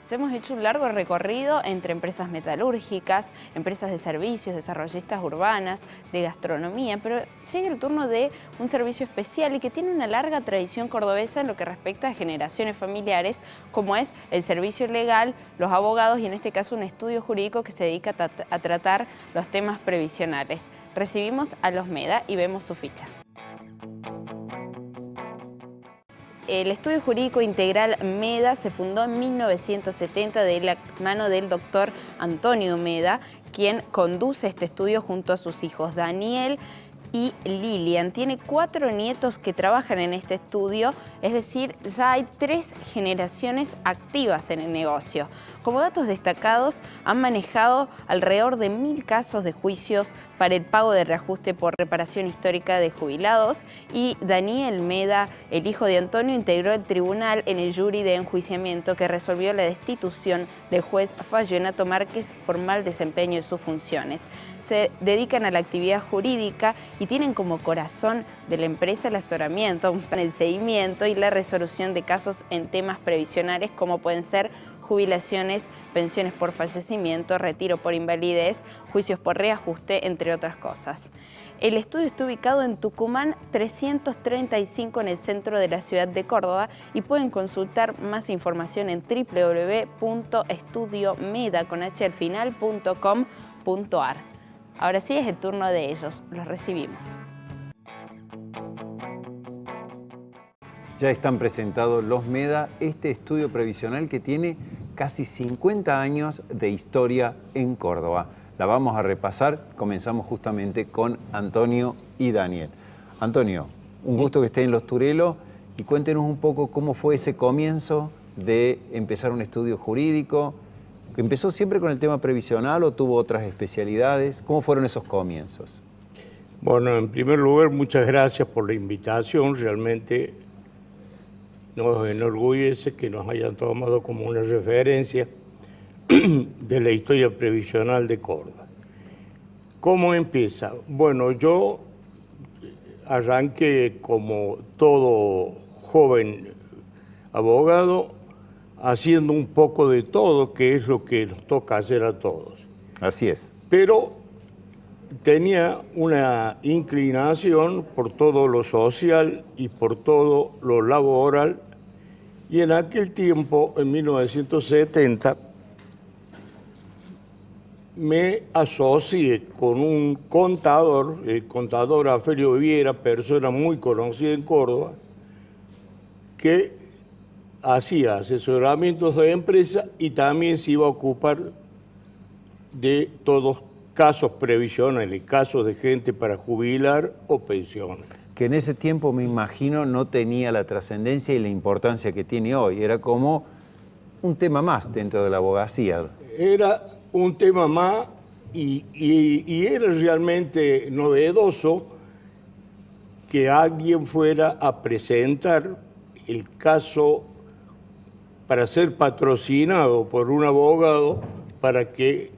Ya hemos hecho un largo recorrido entre empresas metalúrgicas, empresas de servicios, desarrollistas urbanas, de gastronomía, pero llega el turno de un servicio especial y que tiene una larga tradición cordobesa en lo que respecta a generaciones familiares, como es el servicio legal, los abogados y en este caso un estudio jurídico que se dedica a tratar los temas previsionales. Recibimos a los Meda y vemos su ficha. El Estudio Jurídico Integral Meda se fundó en 1970 de la mano del doctor Antonio Meda, quien conduce este estudio junto a sus hijos Daniel y Lilian. Tiene 4 nietos que trabajan en este estudio, es decir, ya hay 3 generaciones activas en el negocio. Como datos destacados, han manejado alrededor de 1000 casos de juicios para el pago de reajuste por reparación histórica de jubilados y Daniel Meda, el hijo de Antonio, integró el tribunal en el jury de enjuiciamiento que resolvió la destitución del juez Fallenato Márquez por mal desempeño de sus funciones. Se dedican a la actividad jurídica y tienen como corazón de la empresa el asesoramiento, el seguimiento y la resolución de casos en temas previsionales como pueden ser jubilaciones, pensiones por fallecimiento, retiro por invalidez, juicios por reajuste, entre otras cosas. El estudio está ubicado en Tucumán 335 en el centro de la ciudad de Córdoba y pueden consultar más información en www.estudiomeda.com.ar. Ahora sí es el turno de ellos, los recibimos. Ya están presentados los Meda, este estudio previsional que tiene casi 50 años de historia en Córdoba. La vamos a repasar, comenzamos justamente con Antonio y Daniel. Antonio, un gusto que esté en Los Turelos y cuéntenos un poco cómo fue ese comienzo de empezar un estudio jurídico. ¿Empezó siempre con el tema previsional o tuvo otras especialidades? ¿Cómo fueron esos comienzos? Bueno, en primer lugar, muchas gracias por la invitación. Realmente nos enorgullece que nos hayan tomado como una referencia de la historia previsional de Córdoba. ¿Cómo empieza? Bueno, yo arranqué como todo joven abogado, haciendo un poco de todo, que es lo que nos toca hacer a todos. Así es. Pero tenía una inclinación por todo lo social y por todo lo laboral, y en aquel tiempo, en 1970, me asocié con un contador, el contador Afelio Viera, persona muy conocida en Córdoba, que hacía asesoramientos de empresa y también se iba a ocupar de todos casos previsionales, casos de gente para jubilar o pensionar. Que en ese tiempo, me imagino, no tenía la trascendencia y la importancia que tiene hoy. Era como un tema más dentro de la abogacía. Era un tema más y era realmente novedoso que alguien fuera a presentar el caso para ser patrocinado por un abogado para que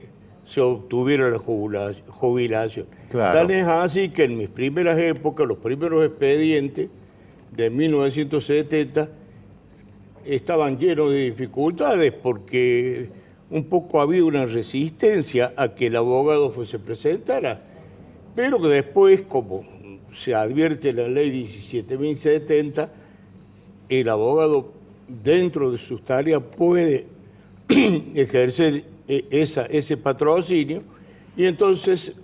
se obtuviera la jubilación. Claro. Tal es así que en mis primeras épocas, los primeros expedientes de 1970 estaban llenos de dificultades porque un poco había una resistencia a que el abogado se presentara, pero que después, como se advierte en la ley 17.070, el abogado dentro de sus tareas puede ejercer ese patrocinio, y entonces,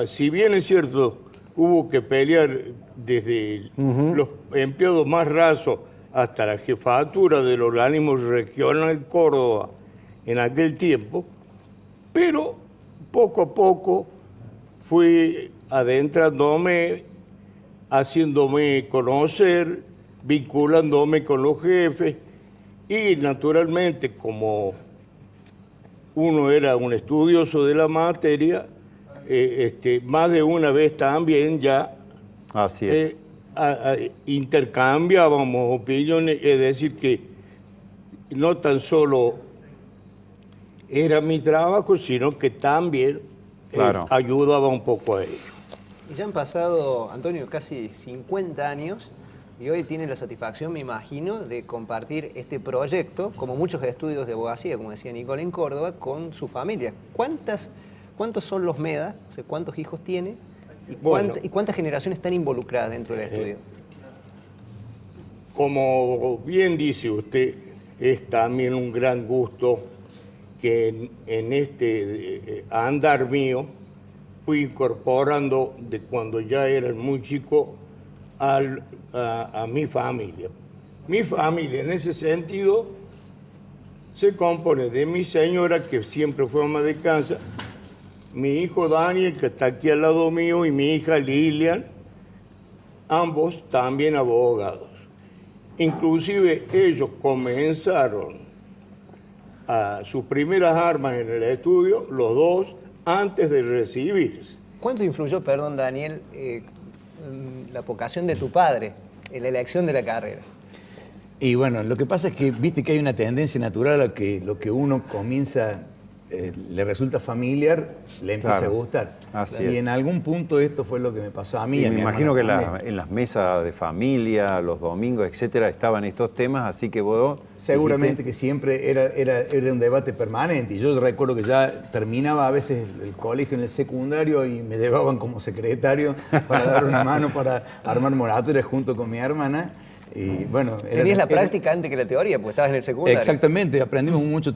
si bien es cierto, hubo que pelear desde los empleados más rasos hasta la jefatura del organismo regional Córdoba en aquel tiempo, pero poco a poco fui adentrándome, haciéndome conocer, vinculándome con los jefes y naturalmente como uno era un estudioso de la materia, más de una vez también ya Así es. intercambiábamos opiniones, es decir que no tan solo era mi trabajo, sino que también Claro. ayudaba un poco a ello. Y ya han pasado, Antonio, casi 50 años Y hoy tiene la satisfacción, me imagino, de compartir este proyecto, como muchos estudios de abogacía, como decía Nicole, en Córdoba, con su familia. ¿Cuántos son los Meda? O sea, ¿cuántos hijos tiene? ¿Y cuántas generaciones están involucradas dentro del estudio? Como bien dice usted, es también un gran gusto que en este andar mío fui incorporando de cuando ya era muy chico a mi familia. Mi familia en ese sentido se compone de mi señora, que siempre fue ama de casa, mi hijo Daniel, que está aquí al lado mío, y mi hija Lilian, ambos también abogados. Inclusive ellos comenzaron sus primeras armas en el estudio, los dos, antes de recibirse. ¿Cuánto influyó, perdón Daniel, la vocación de tu padre en la elección de la carrera? Y bueno, lo que pasa es que viste que hay una tendencia natural a que lo que uno comienza le resulta familiar, le empieza a gustar. Así y es. en algún punto esto fue lo que me pasó a mí. Y a me mi imagino que hermana también. en las mesas de familia, los domingos, etcétera, estaban estos temas, así que vos Seguramente dijiste, que siempre era un debate permanente. Y yo recuerdo que ya terminaba a veces el colegio en el secundario y me llevaban como secretario para dar una mano para armar moratorias junto con mi hermana. Y bueno, Tenías la práctica antes que la teoría, porque estabas en el secundario. Exactamente, aprendimos mucho,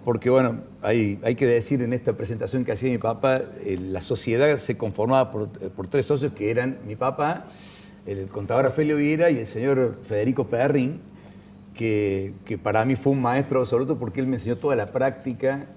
porque bueno, hay que decir en esta presentación que hacía mi papá, la sociedad se conformaba por tres socios que eran mi papá, el contador Afelio Viera y el señor Federico Perrin, que para mí fue un maestro absoluto porque él me enseñó toda la práctica.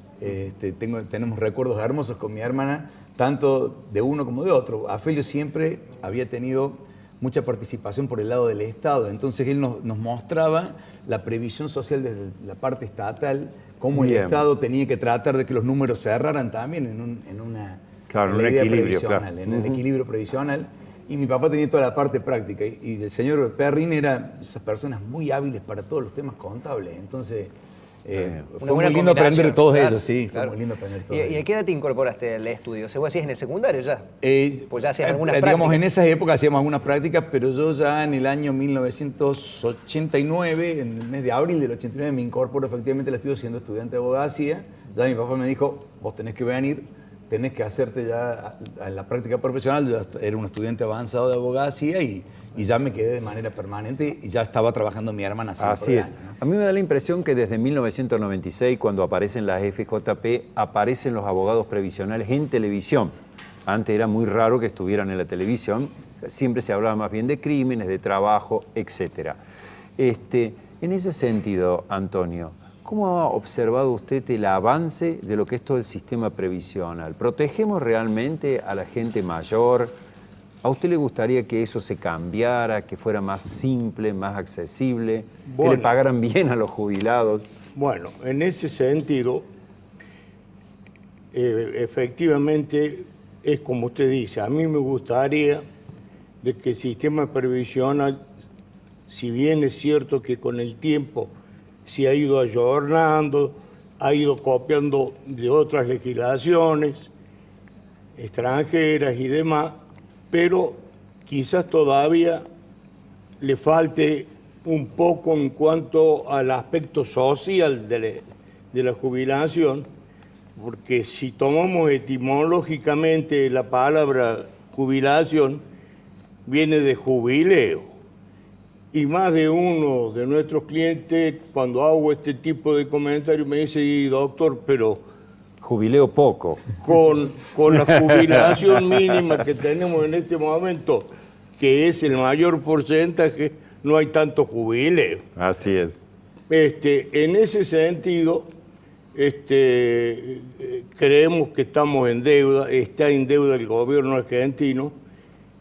Tenemos recuerdos hermosos con mi hermana, tanto de uno como de otro. Afelio siempre había tenido mucha participación por el lado del Estado, entonces él nos mostraba la previsión social desde la parte estatal, cómo el Estado tenía que tratar de que los números cerraran también en una equilibrio, en el equilibrio previsional. Y mi papá tenía toda la parte práctica. Y el señor Perrin era esas personas muy hábiles para todos los temas contables. Entonces, fue muy lindo aprender de todos ellos, sí. Fue muy lindo aprender de todos ellos. ¿Y a qué edad te incorporaste al estudio? O sea, vos hacías en el secundario ya. Pues ya hacías algunas digamos, prácticas. en esas épocas hacíamos algunas prácticas, pero yo ya en el año 1989, en el mes de abril del 89, me incorporo efectivamente al estudio siendo estudiante de abogacía. Ya mi papá me dijo, vos tenés que venir, tenés que hacerte ya a la práctica profesional. Yo era un estudiante avanzado de abogacía y ya me quedé de manera permanente y ya estaba trabajando mi hermana. Así es. A mí me da la impresión que desde 1996, cuando aparecen las FJP, aparecen los abogados previsionales en televisión. Antes era muy raro que estuvieran en la televisión, siempre se hablaba más bien de crímenes, de trabajo, etc. En ese sentido, Antonio, ¿cómo ha observado usted el avance de lo que es todo el sistema previsional? ¿Protegemos realmente a la gente mayor? ¿A usted le gustaría que eso se cambiara, que fuera más simple, más accesible, que le pagaran bien a los jubilados? Bueno, en ese sentido, efectivamente, es como usted dice, a mí me gustaría de que el sistema previsional, si bien es cierto que con el tiempo se ha ido ayornando, ha ido copiando de otras legislaciones extranjeras y demás, pero quizás todavía le falte un poco en cuanto al aspecto social de la jubilación, porque si tomamos etimológicamente la palabra jubilación, viene de jubileo. Y más de uno de nuestros clientes, cuando hago este tipo de comentarios, me dice, doctor, pero jubileo poco. Con la jubilación mínima que tenemos en este momento, que es el mayor porcentaje, no hay tanto jubileo. Así es. En ese sentido, creemos que estamos en deuda, está en deuda el gobierno argentino,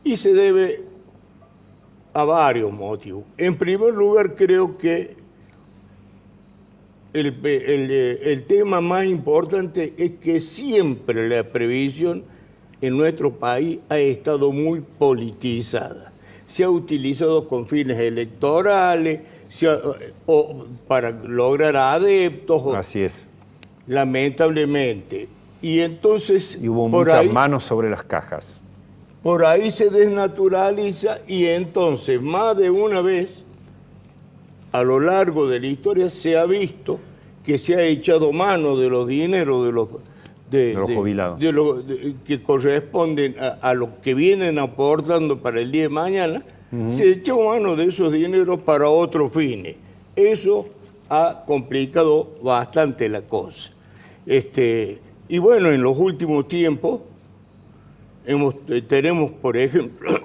y se debe a varios motivos. En primer lugar, creo que el tema más importante es que siempre la previsión en nuestro país ha estado muy politizada. Se ha utilizado con fines electorales, o para lograr adeptos. Así es. Lamentablemente. Y entonces, y hubo por muchas ahí, manos sobre las cajas. por ahí se desnaturaliza y entonces más de una vez a lo largo de la historia se ha visto que se ha echado mano de los dineros de los jubilados. Que corresponden a los que vienen aportando para el día de mañana, se echó mano de esos dineros para otros fines. Eso ha complicado bastante la cosa. Y bueno, en los últimos tiempos tenemos, por ejemplo,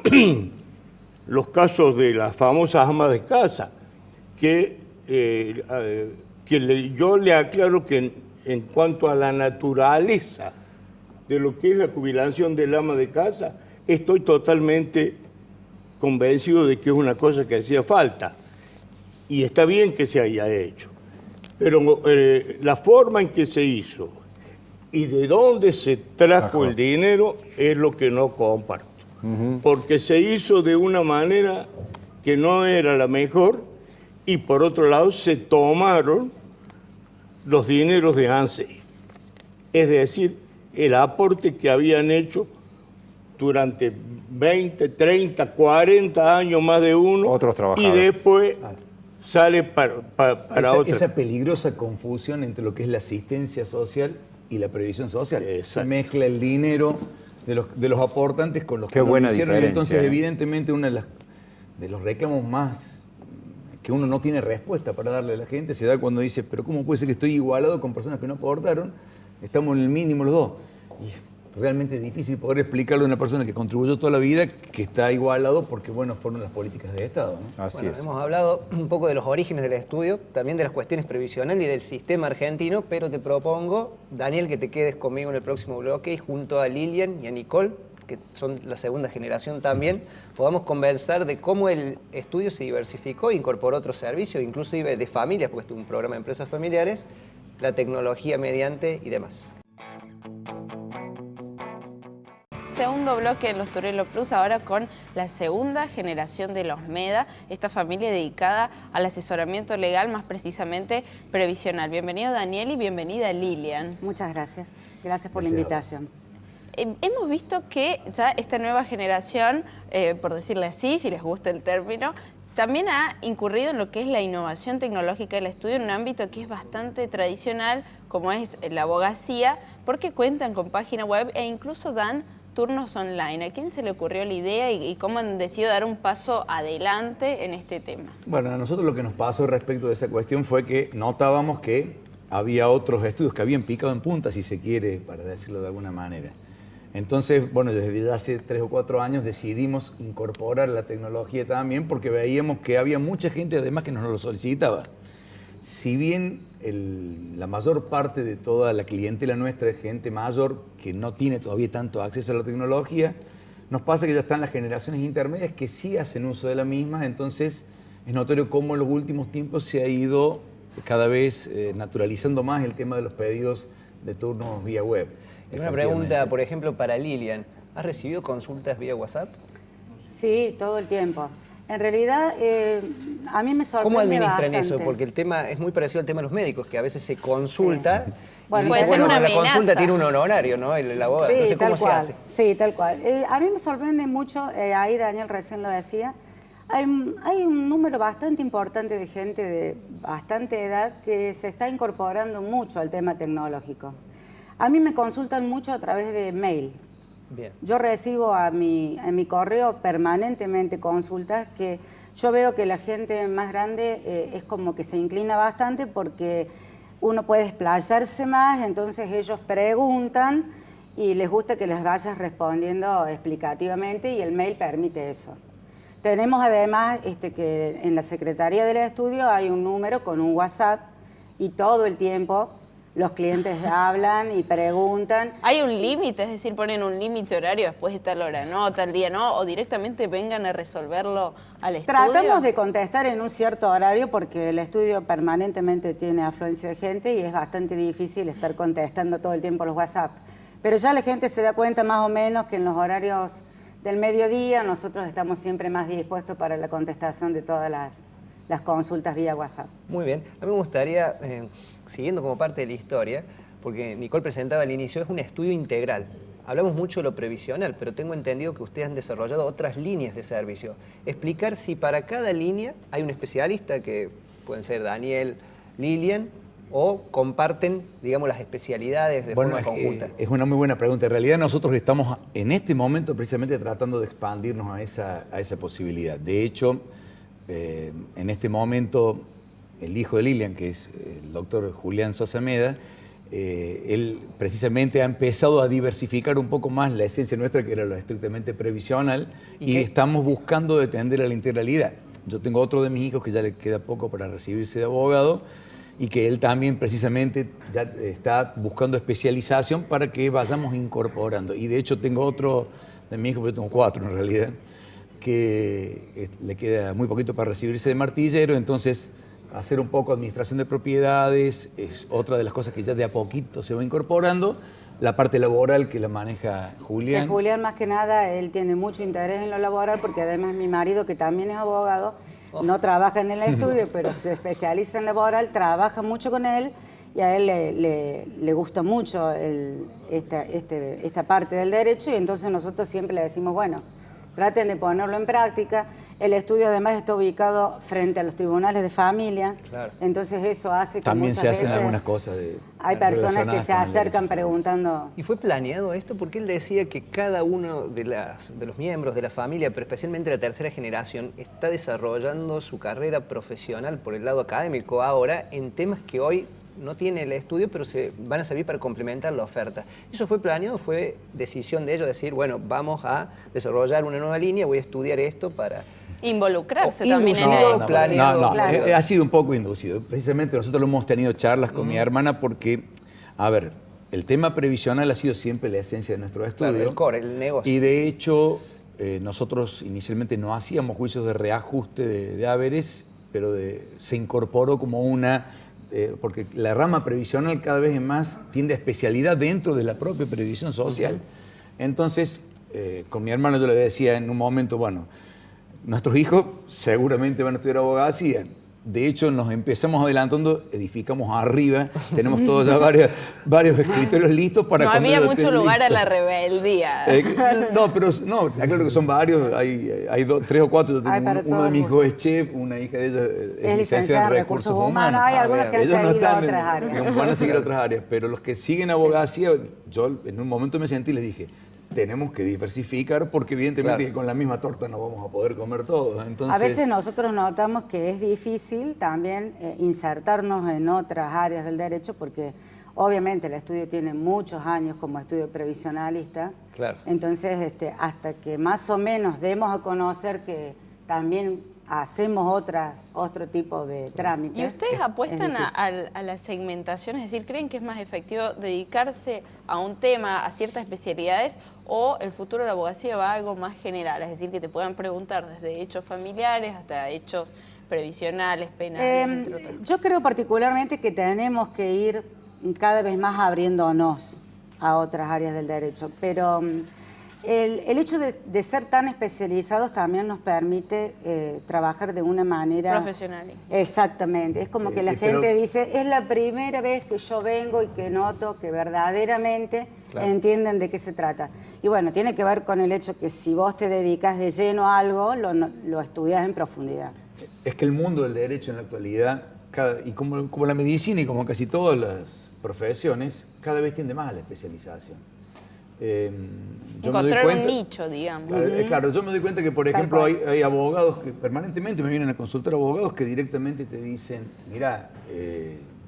los casos de las famosas amas de casa, yo le aclaro que en cuanto a la naturaleza de lo que es la jubilación del ama de casa, estoy totalmente convencido de que es una cosa que hacía falta y está bien que se haya hecho. Pero la forma en que se hizo y de dónde se trajo el dinero es lo que no comparto. Porque se hizo de una manera que no era la mejor y por otro lado se tomaron los dineros de ANSES. Es decir, el aporte que habían hecho durante 20, 30, 40 años más de uno. Otros y trabajadores. después sale para otra. Esa peligrosa confusión entre lo que es la asistencia social y la previsión social. Se mezcla el dinero de los aportantes con los que Qué buena lo hicieron. diferencia, Entonces, ¿eh? evidentemente, uno de los reclamos más que uno no tiene respuesta para darle a la gente se da cuando dice, pero ¿cómo puede ser que estoy igualado con personas que no aportaron? Estamos en el mínimo los dos. Y realmente es difícil poder explicarle a una persona que contribuyó toda la vida que está igualado porque, bueno, fueron las políticas de Estado, ¿no? Así Bueno, es. hemos hablado un poco de los orígenes del estudio, también de las cuestiones previsionales y del sistema argentino, pero te propongo, Daniel, que te quedes conmigo en el próximo bloque y junto a Lilian y a Nicole, que son la segunda generación también, podamos conversar de cómo el estudio se diversificó e incorporó otros servicios, inclusive de familias, porque este es un programa de empresas familiares, la tecnología mediante y demás. Segundo bloque en los Turelo Plus, ahora con la segunda generación de los MEDA, esta familia dedicada al asesoramiento legal, más precisamente previsional. Bienvenido Daniel y bienvenida Lilian. Muchas gracias. Gracias por la invitación. Hemos visto que ya esta nueva generación, por decirle así, si les gusta el término, también ha incurrido en lo que es la innovación tecnológica del estudio en un ámbito que es bastante tradicional, como es la abogacía, porque cuentan con página web e incluso dan turnos online. ¿A quién se le ocurrió la idea y cómo han decidido dar un paso adelante en este tema? Bueno, a nosotros lo que nos pasó respecto de esa cuestión fue que notábamos que había otros estudios que habían picado en punta, si se quiere, para decirlo de alguna manera. Entonces, bueno, desde hace 3 o 4 años decidimos incorporar la tecnología también porque veíamos que había mucha gente además que nos lo solicitaba. Si bien la mayor parte de toda la clientela nuestra es gente mayor que no tiene todavía tanto acceso a la tecnología, nos pasa que ya están las generaciones intermedias que sí hacen uso de la misma, entonces es notorio cómo en los últimos tiempos se ha ido cada vez naturalizando más el tema de los pedidos de turnos vía web. Una pregunta, por ejemplo, para Lilian. ¿Has recibido consultas vía WhatsApp? Sí, todo el tiempo. En realidad, a mí me sorprende ¿Cómo administran bastante. eso? Porque el tema es muy parecido al tema de los médicos, que a veces se consulta. Sí. Y Bueno, puede ser una la amenaza. consulta tiene un honorario, ¿no? El abogado. Sí, Entonces, ¿cómo tal se cual. hace? Sí, tal cual. A mí me sorprende mucho, ahí Daniel recién lo decía, hay un número bastante importante de gente de bastante edad que se está incorporando mucho al tema tecnológico. A mí me consultan mucho a través de mail. Bien. Yo recibo en mi correo permanentemente consultas que yo veo que la gente más grande es como que se inclina bastante porque uno puede explayarse más, entonces ellos preguntan y les gusta que les vayas respondiendo explicativamente y el mail permite eso. Tenemos además que en la Secretaría del Estudio hay un número con un WhatsApp y todo el tiempo los clientes hablan y preguntan. ¿Hay un límite? Es decir, ponen un límite horario después de tal hora, ¿no? Tal día, ¿no? O directamente vengan a resolverlo al estudio. Tratamos de contestar en un cierto horario porque el estudio permanentemente tiene afluencia de gente y es bastante difícil estar contestando todo el tiempo los WhatsApp. Pero ya la gente se da cuenta más o menos que en los horarios del mediodía nosotros estamos siempre más dispuestos para la contestación de todas las consultas vía WhatsApp. Muy bien. A mí me gustaría, siguiendo como parte de la historia, porque Nicole presentaba al inicio, es un estudio integral. hablamos mucho de lo previsional, pero tengo entendido que ustedes han desarrollado otras líneas de servicio. Explicar si para cada línea hay un especialista, que pueden ser Daniel, Lilian, o comparten, digamos, las especialidades de forma conjunta. Es una muy buena pregunta. En realidad nosotros estamos en este momento precisamente tratando de expandirnos a esa posibilidad. De hecho, en este momento, el hijo de Lilian, que es el doctor Julián Sosa Meda, él precisamente ha empezado a diversificar un poco más la esencia nuestra, que era lo estrictamente previsional, y estamos buscando de tender a la integralidad. Yo tengo otro de mis hijos que ya le queda poco para recibirse de abogado, y que él también precisamente ya está buscando especialización para que vayamos incorporando. Y de hecho tengo otro de mis hijos, yo tengo 4 en realidad, que le queda muy poquito para recibirse de martillero, entonces hacer un poco administración de propiedades es otra de las cosas que ya de a poquito se va incorporando. La parte laboral que la maneja Julián. Julián, más que nada, él tiene mucho interés en lo laboral, porque además mi marido, que también es abogado, no trabaja en el estudio, pero se especializa en laboral, trabaja mucho con él, y a él le gusta mucho esta parte del derecho, y entonces nosotros siempre le decimos, bueno, traten de ponerlo en práctica. El estudio además está ubicado frente a los tribunales de familia, Claro. Entonces eso hace que También muchas se hacen veces algunas cosas hay personas que relacionadas se con el acercan derecho. preguntando. ¿Y fue planeado esto? Porque él decía que cada uno de los miembros de la familia, pero especialmente la tercera generación, está desarrollando su carrera profesional por el lado académico ahora en temas que hoy no tiene el estudio, pero se van a servir para complementar la oferta. ¿Eso fue planeado? ¿Fue decisión de ellos decir, bueno, vamos a desarrollar una nueva línea, voy a estudiar esto para... Involucrarse O también en inducido, esto. planeado. Claro. Ha sido un poco inducido. Precisamente nosotros lo hemos tenido charlas con mi hermana porque, a ver, el tema previsional ha sido siempre la esencia de nuestro estudio. Claro, el core, el negocio. Y de hecho, nosotros inicialmente no hacíamos juicios de reajuste de haberes, pero se incorporó como una... porque la rama previsional cada vez más tiende a especialidad dentro de la propia previsión social. Entonces, con mi hermano yo le decía en un momento, bueno, nuestros hijos seguramente van a estudiar abogacía. De hecho, nos empezamos adelantando, edificamos arriba, tenemos todos ya varios escritorios listos para... No cuando había lo mucho estén lugar a listos. la rebeldía. No, claro que son varios, hay 3 o 4. Yo Hay tengo para uno todos de mis los hijos es chef, una hija de ellos Es licenciada en recursos humanos. Hay algunos que han Ellos no seguido están otras áreas. van a seguir otras áreas, pero los que siguen abogacía, yo en un momento me sentí y les dije, tenemos que diversificar porque evidentemente Claro. que con la misma torta no vamos a poder comer todos. Entonces, A veces nosotros notamos que es difícil también insertarnos en otras áreas del derecho, porque obviamente el estudio tiene muchos años como estudio previsionalista. Claro. Entonces, hasta que más o menos demos a conocer que también hacemos otro tipo de trámites. ¿Y ustedes apuestan es difícil. a la segmentación? Es decir, ¿creen que es más efectivo dedicarse a un tema, a ciertas especialidades, o el futuro de la abogacía va a algo más general? Es decir, que te puedan preguntar desde hechos familiares hasta hechos previsionales, penales, entre otras cosas. Yo creo particularmente que tenemos que ir cada vez más abriéndonos a otras áreas del derecho, pero el hecho de ser tan especializados también nos permite trabajar de una manera... Profesional. Exactamente, es como que la pero- gente dice, es la primera vez que yo vengo y que noto que verdaderamente Claro. entienden de qué se trata. Y bueno, tiene que ver con el hecho que si vos te dedicas de lleno a algo, lo estudias en profundidad. es que el mundo del derecho en la actualidad, y como la medicina y como casi todas las profesiones, cada vez tiende más a la especialización. Yo me doy Encontrar un cuenta- nicho, digamos. Claro, yo me doy cuenta que, por Tal ejemplo, cual. hay abogados que permanentemente me vienen a consultar, abogados que directamente te dicen, mira,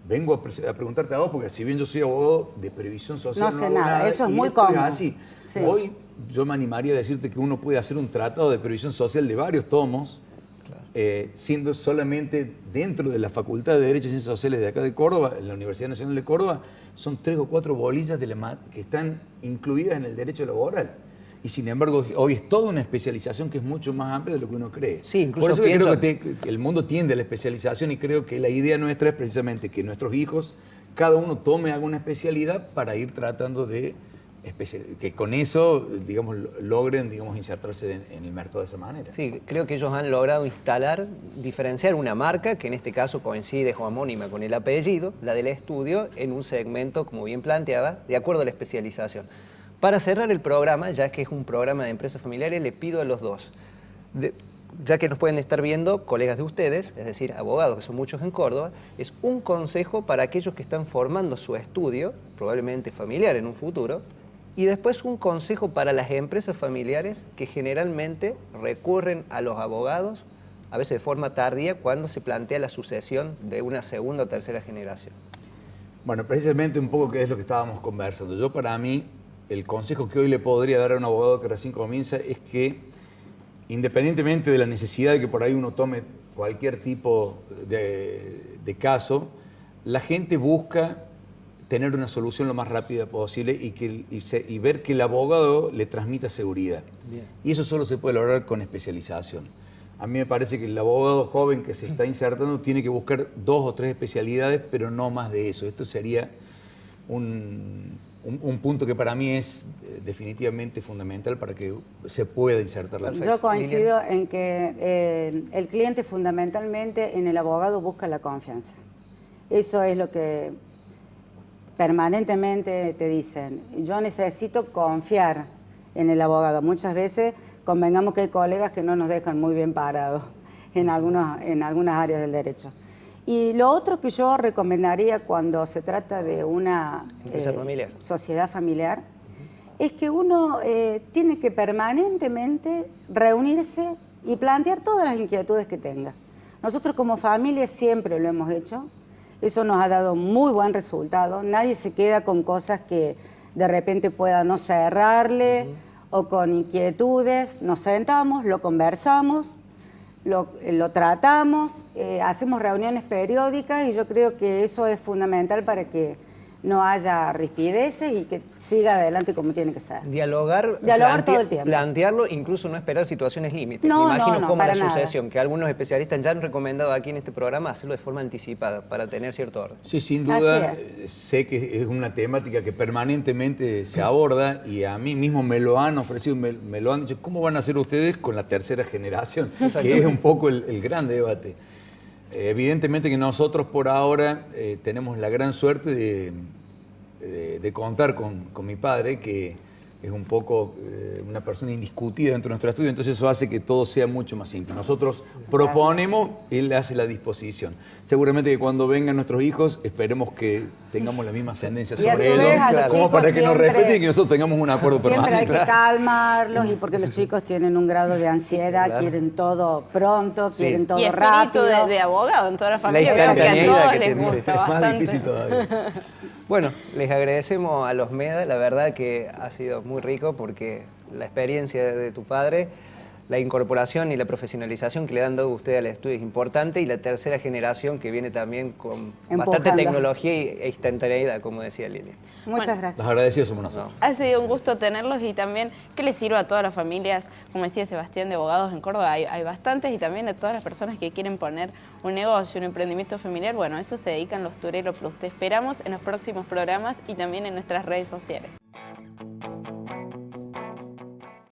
vengo a preguntarte a vos, porque si bien yo soy abogado de previsión social, No sé hago nada, eso es y muy esto común. así. Sí. Hoy yo me animaría a decirte que uno puede hacer un tratado de previsión social de varios tomos, siendo solamente dentro de la Facultad de Derecho y Ciencias Sociales de acá de Córdoba, en la Universidad Nacional de Córdoba, son 3 o 4 bolillas que están incluidas en el derecho laboral. Y sin embargo, hoy es toda una especialización que es mucho más amplia de lo que uno cree. Sí, incluso Por eso que pienso- creo que el mundo tiende a la especialización, y creo que la idea nuestra es precisamente que nuestros hijos, cada uno tome alguna especialidad para ir tratando de que con eso, digamos, logren, digamos, insertarse en el mercado de esa manera. Sí, creo que ellos han logrado diferenciar una marca, que en este caso coincide o homónima con el apellido, la del estudio, en un segmento, como bien planteaba, de acuerdo a la especialización. Para cerrar el programa, ya que es un programa de empresas familiares, le pido a los dos, ya que nos pueden estar viendo colegas de ustedes, es decir, abogados, que son muchos en Córdoba, es un consejo para aquellos que están formando su estudio, probablemente familiar en un futuro, y después un consejo para las empresas familiares que generalmente recurren a los abogados, a veces de forma tardía, cuando se plantea la sucesión de una segunda o tercera generación. Bueno, precisamente un poco que es lo que estábamos conversando. Yo, para mí, el consejo que hoy le podría dar a un abogado que recién comienza es que, independientemente de la necesidad de que por ahí uno tome cualquier tipo de caso, la gente busca tener una solución lo más rápida posible y ver que el abogado le transmita seguridad. Bien. Y eso solo se puede lograr con especialización. A mí me parece que el abogado joven que se está insertando tiene que buscar 2 o 3 especialidades, pero no más de eso. Esto sería un punto que para mí es definitivamente fundamental para que se pueda insertar la Yo coincido en que el cliente fundamentalmente en el abogado busca la confianza. Eso es lo que permanentemente te dicen. Yo necesito confiar en el abogado. Muchas veces convengamos que hay colegas que no nos dejan muy bien parados en algunas áreas del derecho. Y lo otro que yo recomendaría cuando se trata de una sociedad familiar es que uno tiene que permanentemente reunirse y plantear todas las inquietudes que tenga. Nosotros como familia siempre lo hemos hecho, eso nos ha dado muy buen resultado, nadie se queda con cosas que de repente pueda no cerrarle o con inquietudes, nos sentamos, lo conversamos, lo tratamos, hacemos reuniones periódicas y yo creo que eso es fundamental para que no haya rispideces y que siga adelante como tiene que ser. Dialogar todo el tiempo. Plantearlo, incluso no esperar situaciones límites. No, Me imagino como la para sucesión, que algunos especialistas ya han recomendado aquí en este programa hacerlo de forma anticipada para tener cierto orden. Sí, sin duda, Así sé que es una temática que permanentemente se aborda y a mí mismo me lo han ofrecido, me lo han dicho, ¿cómo van a hacer ustedes con la tercera generación? Que es un poco el gran debate. Evidentemente que nosotros por ahora tenemos la gran suerte de contar con mi padre, que es un poco una persona indiscutida dentro de nuestro estudio, entonces eso hace que todo sea mucho más simple. Nosotros proponemos, él hace la disposición. Seguramente que cuando vengan nuestros hijos, esperemos que tengamos la misma ascendencia sobre ellos, como para que nos respeten y que nosotros tengamos un acuerdo permanente. Siempre hay que calmarlos y porque los chicos tienen un grado de ansiedad, quieren todo pronto, quieren todo rápido. Y espíritu de abogado en toda la familia, creo que a todos les gusta bastante. Más difícil todavía. Bueno, les agradecemos a los Meda, la verdad que ha sido muy rico porque la experiencia de tu padre, la incorporación y la profesionalización que le han dado ustedes al estudio es importante y la tercera generación que viene también con bastante tecnología e instantaneidad, como decía Lilia. Muchas gracias. Los agradecidos somos nosotros. Ha sido un gusto tenerlos y también que les sirva a todas las familias, como decía Sebastián, de abogados en Córdoba, hay bastantes y también a todas las personas que quieren poner un negocio, un emprendimiento familiar, bueno, a eso se dedican los Turelo Plus. Te esperamos en los próximos programas y también en nuestras redes sociales.